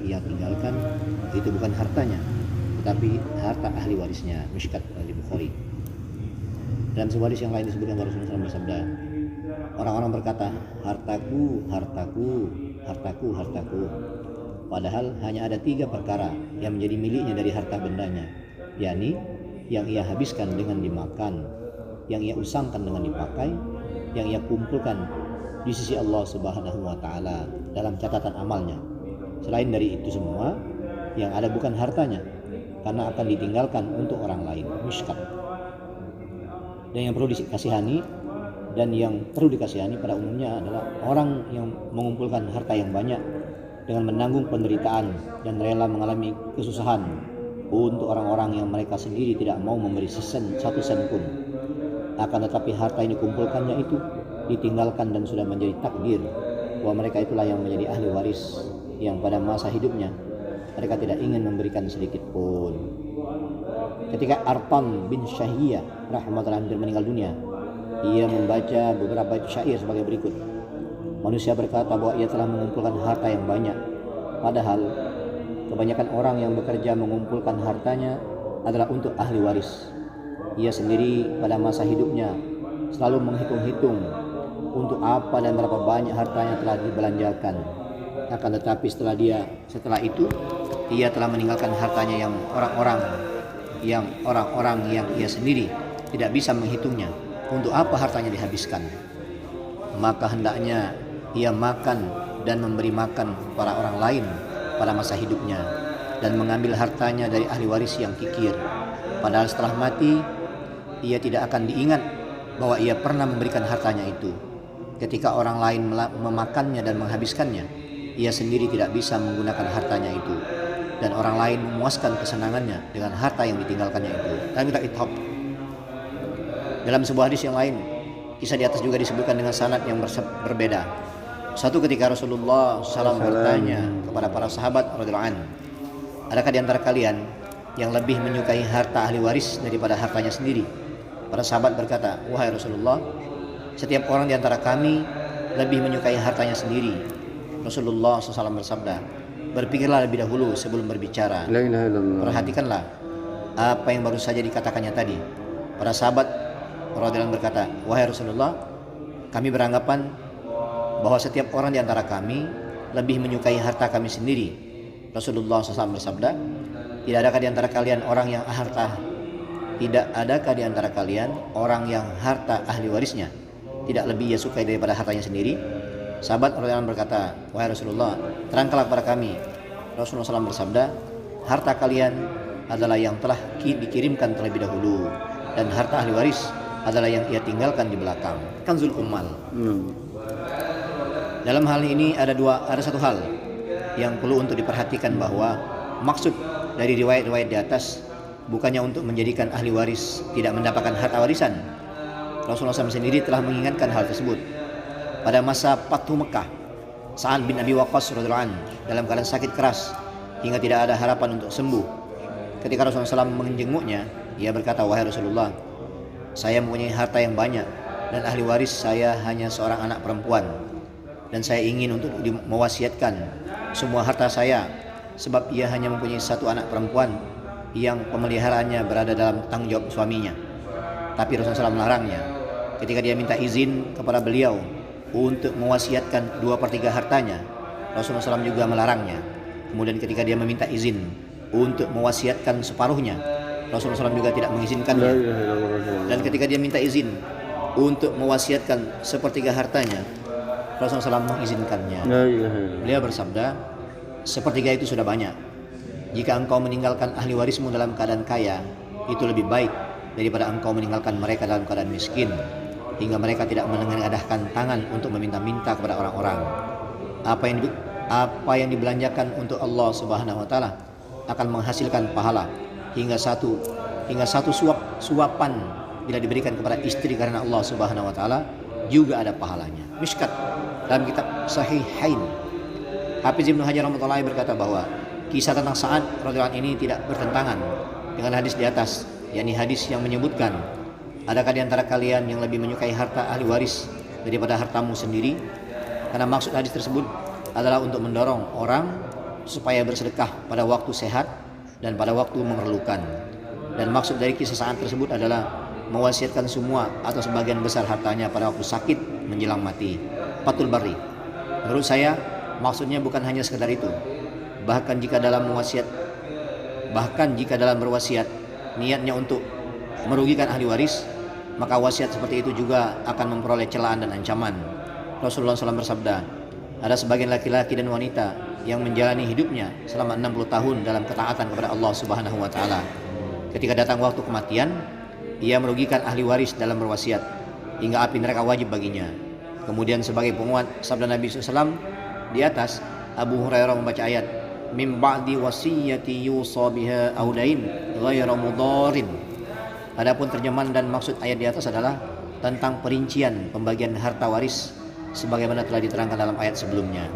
ia tinggalkan itu bukan hartanya, tetapi harta ahli warisnya. Mishkat al-Bukhari. Dalam sebuah hadis yang lain disebutkan Rasulullah SAW bersabda, orang-orang berkata, hartaku, hartaku, hartaku, hartaku. Padahal hanya ada 3 perkara yang menjadi miliknya dari harta bendanya, yakni yang ia habiskan dengan dimakan, yang ia usangkan dengan dipakai, yang ia kumpulkan di sisi Allah Subhanahu wa taala dalam catatan amalnya. Selain dari itu semua, yang ada bukan hartanya, karena akan ditinggalkan untuk orang lain. Mishkat. Dan yang perlu dikasihani dan yang perlu dikasihani pada umumnya adalah orang yang mengumpulkan harta yang banyak dengan menanggung penderitaan dan rela mengalami kesusahan untuk orang-orang yang mereka sendiri tidak mau memberi satu sen pun. Akan tetapi harta yang dikumpulkannya itu ditinggalkan dan sudah menjadi takdir bahwa mereka itulah yang menjadi ahli waris yang pada masa hidupnya mereka tidak ingin memberikan sedikit pun. Ketika Arqam bin Syahiyah rahimahullah hampir meninggal dunia, ia membaca beberapa syair sebagai berikut. Manusia berkata bahwa ia telah mengumpulkan harta yang banyak, padahal kebanyakan orang yang bekerja mengumpulkan hartanya adalah untuk ahli waris. Ia sendiri pada masa hidupnya selalu menghitung-hitung untuk apa dan berapa banyak hartanya telah dibelanjakan. Akan tetapi setelah itu ia telah meninggalkan hartanya yang orang-orang yang ia sendiri tidak bisa menghitungnya. Untuk apa hartanya dihabiskan? Maka hendaknya ia makan dan memberi makan para orang lain pada masa hidupnya dan mengambil hartanya dari ahli waris yang kikir. Padahal setelah mati ia tidak akan diingat bahwa ia pernah memberikan hartanya itu. Ketika orang lain memakannya dan menghabiskannya, ia sendiri tidak bisa menggunakan hartanya itu, dan orang lain memuaskan kesenangannya dengan harta yang ditinggalkannya itu. Dan kita ithab. Dalam sebuah hadis yang lain, kisah di atas juga disebutkan dengan sanad yang berbeda. Suatu ketika Rasulullah SAW bertanya kepada para sahabat radhiyallahu anhu, adakah di antara kalian yang lebih menyukai harta ahli waris daripada hartanya sendiri? Para sahabat berkata, wahai Rasulullah, setiap orang di antara kami lebih menyukai hartanya sendiri. Rasulullah SAW bersabda, berpikirlah lebih dahulu sebelum berbicara. Perhatikanlah apa yang baru saja dikatakannya tadi. Para sahabat radhiyallahu berkata, wahai Rasulullah, kami beranggapan bahwa setiap orang di antara kami lebih menyukai harta kami sendiri. Rasulullah SAW bersabda, tidak adakah di antara kalian orang yang harta ahli warisnya tidak lebih ia sukai daripada hartanya sendiri? Sahabat radhiyallahu berkata, wahai Rasulullah, terangkanlah kepada kami. Rasulullah SAW bersabda, harta kalian adalah yang telah dikirimkan terlebih dahulu, dan harta ahli waris adalah yang ia tinggalkan di belakang. Kanzul Ummal. Dalam hal ini ada satu hal yang perlu untuk diperhatikan, bahwa maksud dari riwayat-riwayat di atas bukannya untuk menjadikan ahli waris tidak mendapatkan harta warisan. Rasulullah SAW sendiri telah mengingatkan hal tersebut. Pada masa Fathu Mekah, Sa'ad bin Abi Waqqas radhiyallahu anhu dalam keadaan sakit keras hingga tidak ada harapan untuk sembuh. Ketika Rasulullah SAW menjenguknya, ia berkata, wahai Rasulullah, saya mempunyai harta yang banyak dan ahli waris saya hanya seorang anak perempuan, dan saya ingin untuk mewasiatkan semua harta saya, sebab ia hanya mempunyai satu anak perempuan yang pemeliharaannya berada dalam tanggung jawab suaminya. Tapi Rasulullah SAW melarangnya. Ketika dia minta izin kepada beliau untuk mewasiatkan 2/3 hartanya, Rasulullah SAW juga melarangnya. Kemudian ketika dia meminta izin untuk mewasiatkan separuhnya, Rasulullah SAW juga tidak mengizinkannya. Dan ketika dia minta izin untuk mewasiatkan 1/3 hartanya, Rasulullah SAW mengizinkannya. Beliau bersabda, 1/3 itu sudah banyak. Jika engkau meninggalkan ahli warismu dalam keadaan kaya, itu lebih baik daripada engkau meninggalkan mereka dalam keadaan miskin, hingga mereka tidak menengadahkan tangan untuk meminta-minta kepada orang-orang. Apa yang dibelanjakan untuk Allah Subhanahu wa taala akan menghasilkan pahala hingga satu suapan bila diberikan kepada istri karena Allah Subhanahu wa taala juga ada pahalanya. Mishkat dalam kitab Sahihain, Hafiz Ibnu Hajar rahimahullah berkata bahwa kisah tentang Sa'ad radhiyallahu anhu ini tidak bertentangan dengan hadis di atas, yakni hadis yang menyebutkan, adakah di antara kalian yang lebih menyukai harta ahli waris daripada hartamu sendiri? Karena maksud hadis tersebut adalah untuk mendorong orang supaya bersedekah pada waktu sehat dan pada waktu memerlukan. Dan maksud dari kisah Sa'ad tersebut adalah mewasiatkan semua atau sebagian besar hartanya pada waktu sakit menjelang mati. Fathul Bari. Menurut saya maksudnya bukan hanya sekedar itu. Bahkan jika dalam berwasiat niatnya untuk merugikan ahli waris, maka wasiat seperti itu juga akan memperoleh celaan dan ancaman. Rasulullah SAW bersabda, ada sebagian laki-laki dan wanita yang menjalani hidupnya selama 60 tahun dalam ketaatan kepada Allah Subhanahu wa taala. Ketika datang waktu kematian, ia merugikan ahli waris dalam berwasiat hingga api neraka wajib baginya. Kemudian sebagai penguat sabda Nabi SAW di atas, Abu Hurairah membaca ayat min ba'di wasiyati yusa biha audain ghairu mudarin. Adapun terjemahan dan maksud ayat di atas adalah tentang perincian pembagian harta waris sebagaimana telah diterangkan dalam ayat sebelumnya.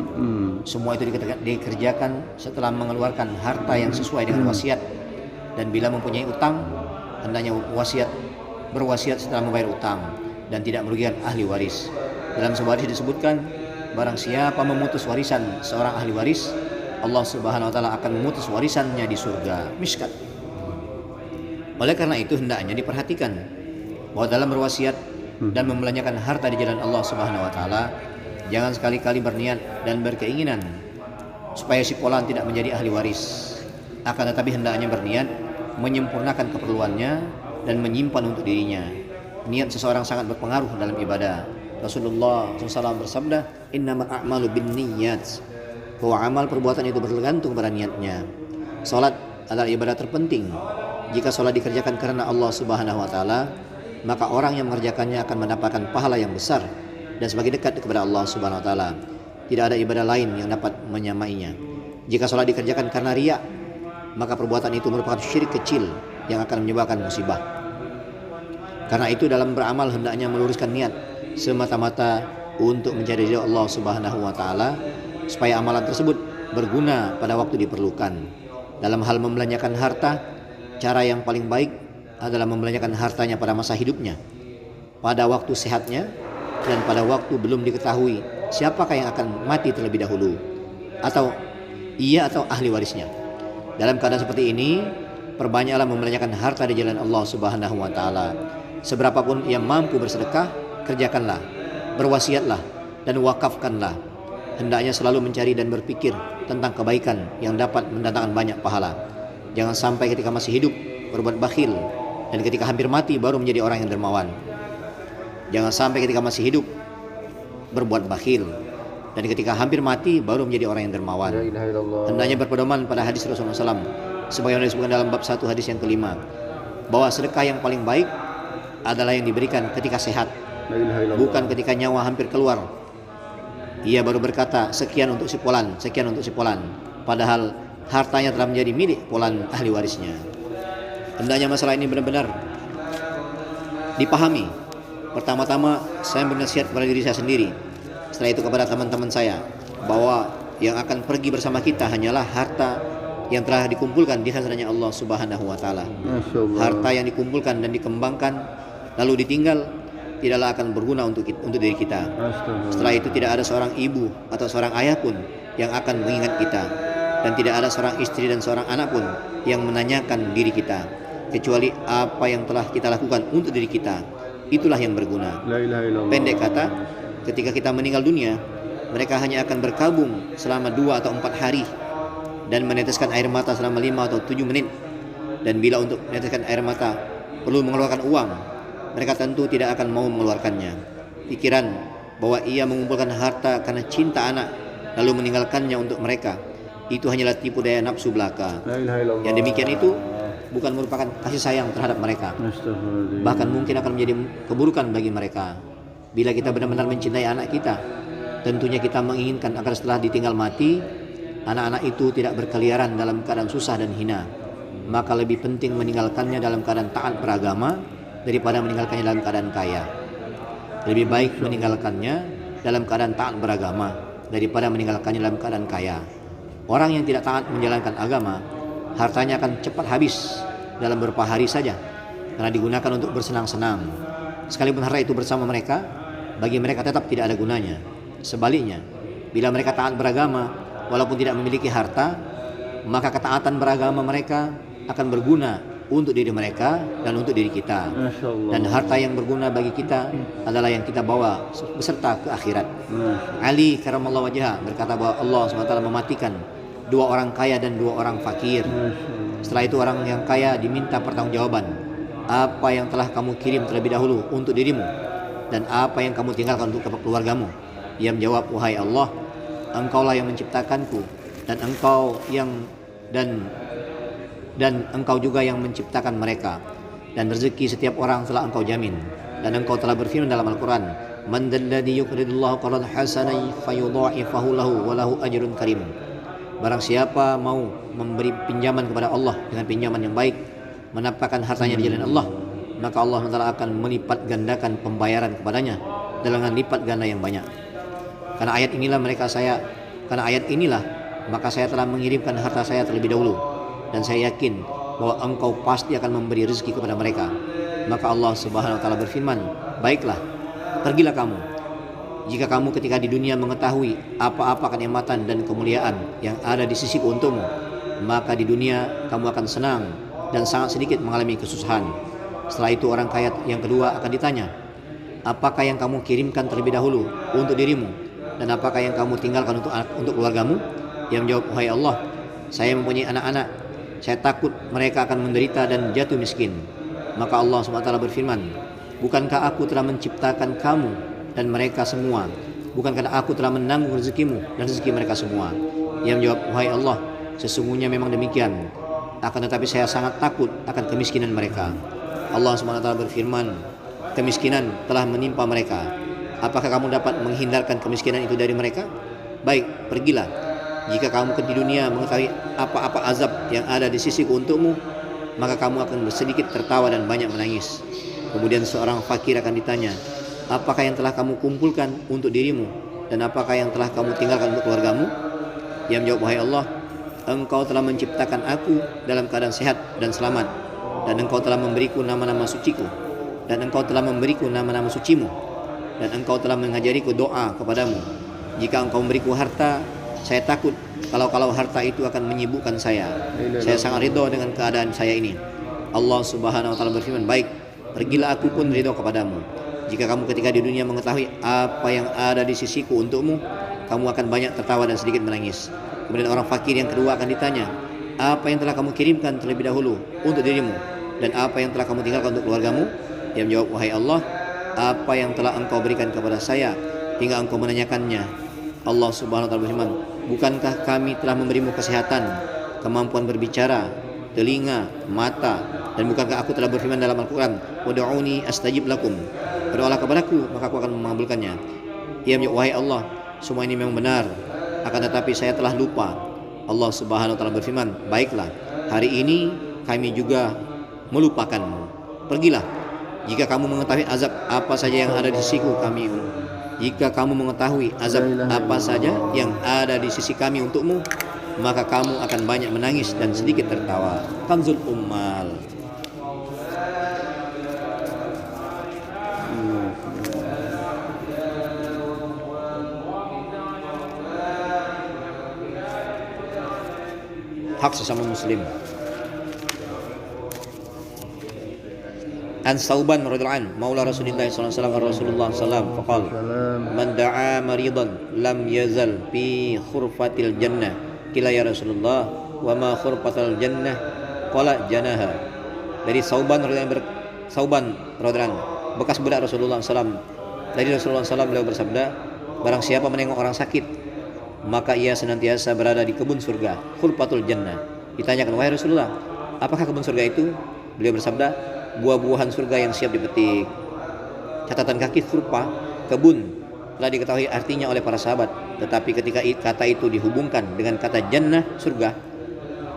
Semua itu dikerjakan setelah mengeluarkan harta yang sesuai dengan wasiat, dan bila mempunyai utang hendaknya berwasiat setelah membayar utang dan tidak merugikan ahli waris. Dalam sebuah hadis disebutkan, barang siapa memutus warisan seorang ahli waris, Allah Subhanahu wa taala akan memutus warisannya di surga. Mishkat. Oleh karena itu hendaknya diperhatikan bahwa dalam berwasiat dan membelanjakan harta di jalan Allah Subhanahu wa taala, jangan sekali-kali berniat dan berkeinginan supaya si fulan tidak menjadi ahli waris. Akan tetapi hendaknya berniat menyempurnakan keperluannya dan menyimpan untuk dirinya. Niat seseorang sangat berpengaruh dalam ibadah. Rasulullah SAW bersabda, innamal a'malu binniyat, bahwa amal perbuatan itu bergantung pada niatnya. Salat adalah ibadah terpenting. Jika salat dikerjakan karena Allah Subhanahu wa taala, maka orang yang mengerjakannya akan mendapatkan pahala yang besar dan semakin dekat kepada Allah Subhanahu wa taala. Tidak ada ibadah lain yang dapat menyamainya. Jika salat dikerjakan karena riya, maka perbuatan itu merupakan syirik kecil yang akan menyebabkan musibah. Karena itu dalam beramal hendaknya meluruskan niat semata-mata untuk mencari ridha Allah Subhanahu wa taala, supaya amalan tersebut berguna pada waktu diperlukan. Dalam hal membelanjakan harta, cara yang paling baik adalah membelanjakan hartanya pada masa hidupnya, pada waktu sehatnya, dan pada waktu belum diketahui siapakah yang akan mati terlebih dahulu, atau ia atau ahli warisnya. Dalam keadaan seperti ini, perbanyaklah membelanjakan harta di jalan Allah Subhanahu wa taala. Seberapapun ia mampu bersedekah, kerjakanlah, berwasiatlah, dan wakafkanlah. Hendaknya selalu mencari dan berpikir tentang kebaikan yang dapat mendatangkan banyak pahala. Jangan sampai ketika masih hidup berbuat bakhil, dan ketika hampir mati baru menjadi orang yang dermawan. Jangan sampai ketika masih hidup berbuat bakhil, dan ketika hampir mati baru menjadi orang yang dermawan. Hendaknya berpedoman pada hadis Rasulullah SAW sebagaimana disebutkan dalam bab 1 hadis yang kelima, bahwa sedekah yang paling baik adalah yang diberikan ketika sehat, bukan ketika nyawa hampir keluar. Ia baru berkata sekian untuk si fulan, sekian untuk si fulan, padahal hartanya telah menjadi milik fulan ahli warisnya. Hendaknya masalah ini benar-benar dipahami. Pertama-tama saya bernasihat kepada diri saya sendiri, setelah itu kepada teman-teman saya, bahwa yang akan pergi bersama kita hanyalah harta yang telah dikumpulkan di hadiratnya Allah Subhanahu wa taala. Harta yang dikumpulkan dan dikembangkan lalu ditinggal tidaklah akan berguna untuk diri kita. Setelah itu tidak ada seorang ibu atau seorang ayah pun yang akan mengingat kita, dan tidak ada seorang istri dan seorang anak pun yang menanyakan diri kita, kecuali apa yang telah kita lakukan untuk diri kita, itulah yang berguna. Pendek kata, ketika kita meninggal dunia, mereka hanya akan berkabung selama 2 atau 4 hari dan meneteskan air mata selama 5 atau 7 menit. Dan bila untuk meneteskan air mata perlu mengeluarkan uang, mereka tentu tidak akan mau mengeluarkannya. Pikiran bahwa ia mengumpulkan harta karena cinta anak lalu meninggalkannya untuk mereka, itu hanyalah tipu daya nafsu belaka. Yang demikian itu bukan merupakan kasih sayang terhadap mereka, bahkan mungkin akan menjadi keburukan bagi mereka. Bila kita benar-benar mencintai anak kita, tentunya kita menginginkan agar setelah ditinggal mati, anak-anak itu tidak berkeliaran dalam keadaan susah dan hina. Maka lebih penting meninggalkannya dalam keadaan taat beragama daripada meninggalkannya dalam keadaan kaya. Lebih baik meninggalkannya dalam keadaan taat beragama daripada meninggalkannya dalam keadaan kaya. Orang yang tidak taat menjalankan agama, hartanya akan cepat habis dalam beberapa hari saja, karena digunakan untuk bersenang-senang. Sekalipun harta itu bersama mereka, bagi mereka tetap tidak ada gunanya. Sebaliknya, bila mereka taat beragama, walaupun tidak memiliki harta, maka ketaatan beragama mereka akan berguna untuk diri mereka dan untuk diri kita. Dan harta yang berguna bagi kita adalah yang kita bawa beserta ke akhirat. Ali karamallahu wajhah berkata bahwa Allah SWT mematikan 2 orang kaya dan 2 orang fakir. Setelah itu orang yang kaya diminta pertanggungjawaban, apa yang telah kamu kirim terlebih dahulu untuk dirimu dan apa yang kamu tinggalkan untuk keluargamu. Ia menjawab, wahai Allah, Engkaulah yang menciptakanku dan Engkau juga yang menciptakan mereka, dan rezeki setiap orang telah Engkau jamin. Dan Engkau telah berfirman dalam Al-Quran, man dzalladzi yuqridullaha qardan hasanan fayudha'ifahu lahu wa lahu ajrun karim. Barang siapa mau memberi pinjaman kepada Allah dengan pinjaman yang baik, menapakkan hartanya di jalan Allah, maka Allah SWT akan melipat gandakan pembayaran kepadanya dengan lipat ganda yang banyak. Karena ayat inilah maka saya telah mengirimkan harta saya terlebih dahulu, dan saya yakin bahwa Engkau pasti akan memberi rezeki kepada mereka. Maka Allah Subhanahu wa taala berfirman, baiklah, pergilah kamu. Jika kamu ketika di dunia mengetahui apa-apa kenikmatan dan kemuliaan yang ada di sisiku untukmu, maka di dunia kamu akan senang dan sangat sedikit mengalami kesusahan. Setelah itu orang kaya yang kedua akan ditanya, apakah yang kamu kirimkan terlebih dahulu untuk dirimu, dan apakah yang kamu tinggalkan untuk keluargamu? Ia menjawab, wahai Allah, saya mempunyai anak-anak, saya takut mereka akan menderita dan jatuh miskin. Maka Allah SWT berfirman, bukankah aku telah menciptakan kamu dan mereka semua? Bukankah aku telah menanggung rezekimu dan rezeki mereka semua? Ia menjawab, wahai Allah, sesungguhnya memang demikian, akan tetapi saya sangat takut akan kemiskinan mereka. Allah SWT berfirman, kemiskinan telah menimpa mereka. Apakah kamu dapat menghindarkan kemiskinan itu dari mereka? Baik, pergilah. Jika kamu di dunia mengetahui apa-apa azab yang ada di sisiku untukmu, maka kamu akan sedikit tertawa dan banyak menangis. Kemudian seorang fakir akan ditanya, apakah yang telah kamu kumpulkan untuk dirimu, dan apakah yang telah kamu tinggalkan untuk keluargamu? Ia menjawab, wahai Allah, Engkau telah menciptakan aku dalam keadaan sehat dan selamat, dan Engkau telah memberiku nama-nama suciku, dan Engkau telah memberiku nama-nama sucimu, dan Engkau telah mengajariku doa kepadamu. Jika Engkau memberiku harta, saya takut kalau harta itu akan menyibukkan saya. Saya sangat ridho dengan keadaan saya ini. Allah Subhanahu wa taala berfirman, baik, pergilah, aku pun ridho kepadamu. Jika kamu ketika di dunia mengetahui apa yang ada di sisiku untukmu, kamu akan banyak tertawa dan sedikit menangis. Kemudian orang fakir yang kedua akan ditanya, apa yang telah kamu kirimkan terlebih dahulu untuk dirimu, dan apa yang telah kamu tinggalkan untuk keluargamu? Ia menjawab, wahai Allah, apa yang telah Engkau berikan kepada saya hingga Engkau menanyakannya. Allah Subhanahu wa taala berfirman, bukankah kami telah memberimu kesehatan, kemampuan berbicara, telinga, mata, dan bukankah aku telah berfirman dalam Al-Quran, wad'uni astajib lakum, berdoalah kepadaku maka aku akan mengabulkannya. Ia menjawab, wahai Allah, semua ini memang benar, akan tetapi saya telah lupa. Allah Subhanahu wa taala berfirman, baiklah, hari ini kami juga melupakanmu. Pergilah. Jika kamu mengetahui azab apa saja yang ada di sisiku kami, jika kamu mengetahui azab apa saja yang ada di sisi kami untukmu, maka kamu akan banyak menangis dan sedikit tertawa. Kanzul Ummal. Hak sesama muslim. An Sauban radhiyallahu anhu maula Rasulillah sallallahu alaihi wasallam Rasulullah sallallahu faqala man da'a maridan lam yazal fi khurfatil jannah qila ya Rasulullah wa ma khurfatul jannah qala janaha. Dari Sauban radhiyallahu anhu bekas budak Rasulullah sallallahu dari Rasulullah sallallahu beliau bersabda, barang siapa menengok orang sakit maka ia senantiasa berada di kebun surga, khurfatul jannah. Ditanyakan, wahai Rasulullah, apakah kebun surga itu? Beliau bersabda, buah-buahan surga yang siap dipetik. Catatan kaki khurfa, kebun, telah diketahui artinya oleh para sahabat, tetapi ketika kata itu dihubungkan dengan kata jannah, surga,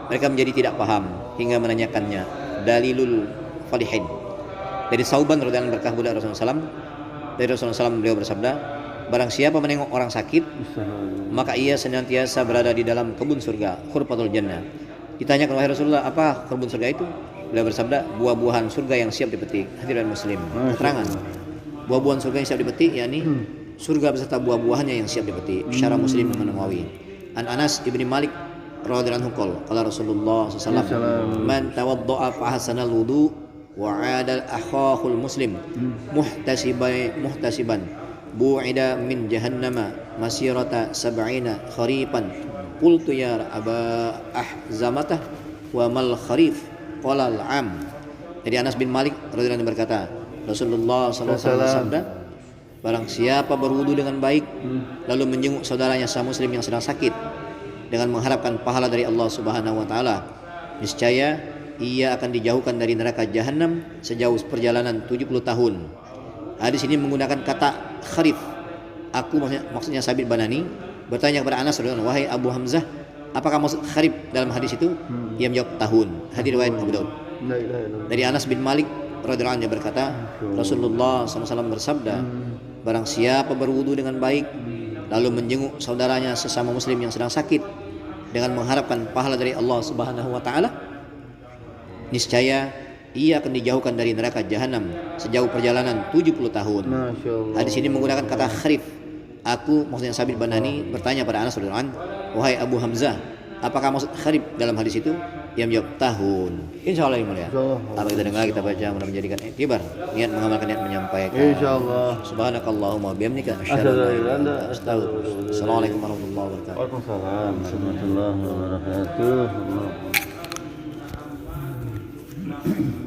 mereka menjadi tidak paham hingga menanyakannya. Dalilul falihin. Dari Sauban radhiyallahu anhu berkah budak Rasulullah SAW, dari Rasulullah SAW beliau bersabda, barang siapa menengok orang sakit maka ia senantiasa berada di dalam kebun surga, khurfatul jannah. Ditanyakan, wahai Rasulullah, apa kebun surga itu? Beliau bersabda, buah-buahan surga yang siap dipetik. Hadirin muslim, keterangan buah-buahan surga yang siap dipetik yakni surga beserta buah-buahannya yang siap dipetik. Syarah Muslim Imam Nawawi. An Anas ibni Malik radhiyallahu anhu qala Rasulullah sallallahu alaihi wasallam man tawaddaa fa hasanal wudu wa 'ada akhahul muslim muhtasiban bu'ida min jahannama masirata sab'ina kharifan qultu ya aba ahzamatah wa mal kharif qala al-am. Dari Anas bin Malik radhiyallahu anhu berkata, Rasulullah sallallahu alaihi wasallam bersabda, barang siapa berwudu dengan baik lalu menjenguk saudaranya sah muslim yang sedang sakit dengan mengharapkan pahala dari Allah Subhanahu wa taala, niscaya ia akan dijauhkan dari neraka jahanam sejauh perjalanan 70 tahun. Hadis ini menggunakan kata kharif. Aku maksudnya Sabit Banani bertanya kepada Anas radhiyallahu anhu, wahai Abu Hamzah, apakah maksud kharif dalam hadis itu? Ia menjawab tahun. Hadis riwayat Abu Daud. Dari Anas bin Malik radhiyallahu anhu berkata, Rasulullah SAW bersabda, barang siapa berwudu dengan baik lalu menjenguk saudaranya sesama muslim yang sedang sakit dengan mengharapkan pahala dari Allah Subhanahu wa taala, niscaya ia akan dijauhkan dari neraka jahanam sejauh perjalanan 70 tahun. Hadis ini menggunakan kata kharif. Aku maksudnya Sabit Banani bertanya pada Anas radhiyallahu anhu, wahai Abu Hamzah, apakah maksud kharif dalam hadis itu? Ia menjawab tahun. Insyaallah yang mulia. Apa kita dengar, kita baca, mudah menjadikan iktibar, niat mengamalkan, niat menyampaikan. Insyaallah. Subhanakallahumma wa bihamdika asyhadu an la ilaha illa anta astaghfiruka. Assalamualaikum warahmatullahi wabarakatuh. Waalaikumsalam warahmatullahi wabarakatuh.